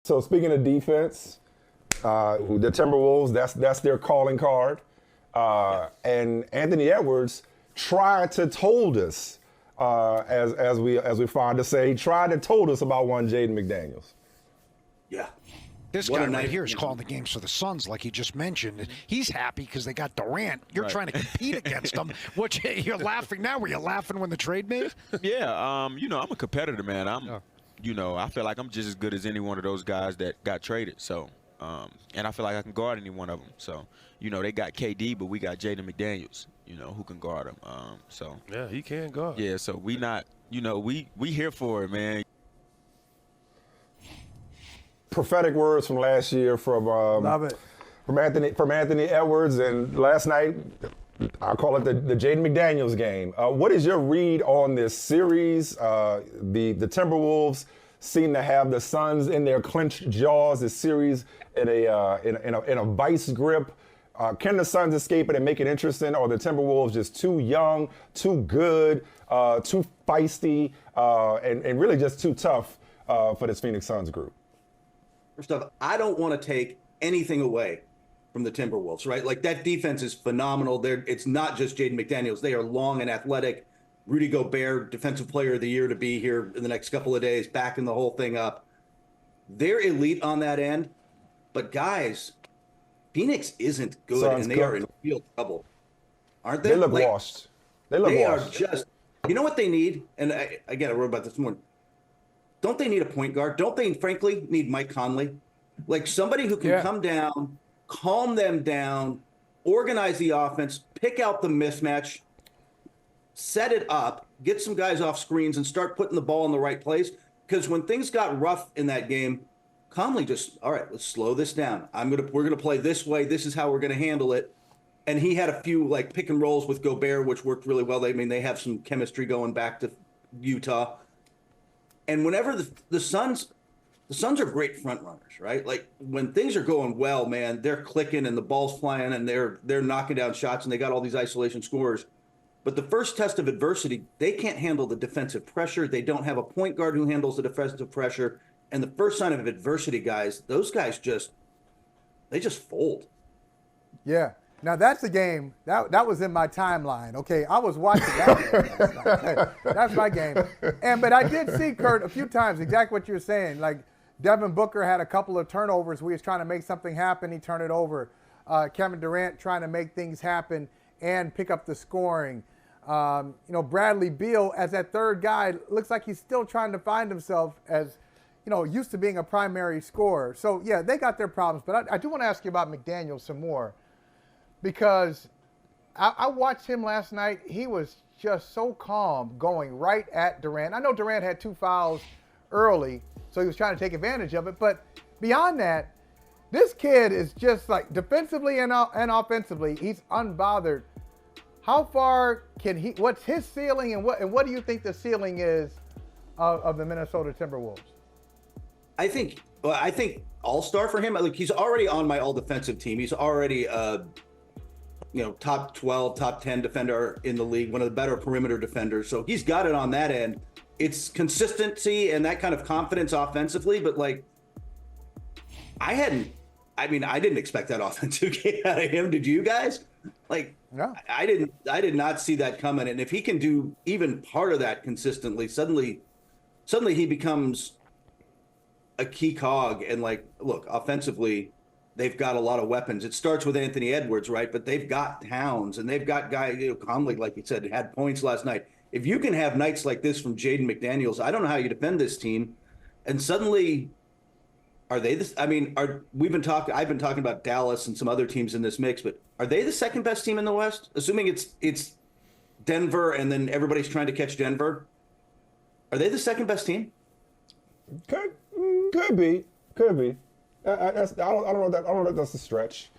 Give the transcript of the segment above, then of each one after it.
So speaking of defense, the Timberwolves, that's their calling card. And Anthony Edwards tried to told us, as we find to say, he tried to told us about one Jaden McDaniels. Yeah. This guy right here is calling the games for the Suns, like he just mentioned. He's happy because they got Durant. You're trying to compete against them. What, you're laughing now? Were you laughing when the trade made? Yeah, I'm a competitor, man. I feel like I'm just as good as any one of those guys that got traded. So, and I feel like I can guard any one of them. So, they got KD, but we got Jaden McDaniels, who can guard him. Yeah, he can guard. Yeah, so we not, we here for it, man. Prophetic words from last year from Anthony Edwards, and last night I call it the Jaden McDaniels game. What is your read on this series? The Timberwolves seem to have the Suns in their clenched jaws. This series in a vice grip. Can the Suns escape it and make it interesting, or the Timberwolves just too young, too good, too feisty, and really just too tough for this Phoenix Suns group? First off, I don't want to take anything away from the Timberwolves, right? Like, that defense is phenomenal. It's not just Jaden McDaniels. They are long and athletic. Rudy Gobert, Defensive Player of the Year, to be here in the next couple of days, backing the whole thing up. They're elite on that end. But, guys, Phoenix isn't good, and they are in real trouble. Aren't they? They look washed. They are just – you know what they need? And, I wrote about this morning. Don't they need a point guard? Don't they, frankly, need Mike Conley? Like, somebody who can come down, calm them down, organize the offense, pick out the mismatch, set it up, get some guys off screens, and start putting the ball in the right place. Because when things got rough in that game, Conley just, all right, let's slow this down. We're gonna play this way. This is how we're gonna handle it. And he had a few like pick and rolls with Gobert, which worked really well. They have some chemistry going back to Utah. And whenever the Suns are great front runners, right? Like, when things are going well, man, they're clicking and the ball's flying and they're knocking down shots and they got all these isolation scorers. But the first test of adversity, they can't handle the defensive pressure. They don't have a point guard who handles the defensive pressure. And the first sign of adversity, guys, those guys just fold. Yeah. Now, that's a game that was in my timeline. Okay, I was watching that game. That's my game. But I did see, Kurt, a few times exactly what you were saying. Like, Devin Booker had a couple of turnovers where he was trying to make something happen. He turned it over. Kevin Durant trying to make things happen and pick up the scoring. Bradley Beal, as that third guy, looks like he's still trying to find himself as, used to being a primary scorer. So, yeah, they got their problems. But I do want to ask you about McDaniels some more. Because I watched him last night. He was just so calm going right at Durant. I know Durant had 2 fouls early, so he was trying to take advantage of it. But beyond that, this kid is just like defensively and offensively, he's unbothered. How far can he – what's his ceiling and what do you think the ceiling is of the Minnesota Timberwolves? I think all-star for him. Like, he's already on my all-defensive team. He's already top 12, top 10 defender in the league, one of the better perimeter defenders. So he's got it on that end. It's consistency and that kind of confidence offensively, but like, I didn't expect that offensive game out of him. Did you guys? Like, no. I did not see that coming. And if he can do even part of that consistently, suddenly he becomes a key cog. And like, look, offensively, they've got a lot of weapons. It starts with Anthony Edwards, right? But they've got Towns and they've got guys, Conley, like you said, had points last night. If you can have nights like this from Jaden McDaniels, I don't know how you defend this team. And suddenly, are they this? I mean, I've been talking about Dallas and some other teams in this mix, but are they the second best team in the West? Assuming it's Denver and then everybody's trying to catch Denver. Are they the second best team? Could be. I don't know if that's a stretch.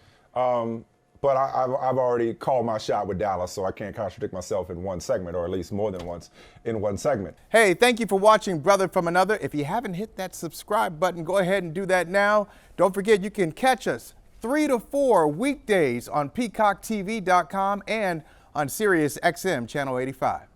But I've already called my shot with Dallas, so I can't contradict myself in one segment, or at least more than once in one segment. Hey, thank you for watching Brother from Another. If you haven't hit that subscribe button, go ahead and do that now. Don't forget, you can catch us 3 to 4 weekdays on PeacockTV.com and on Sirius XM Channel 85.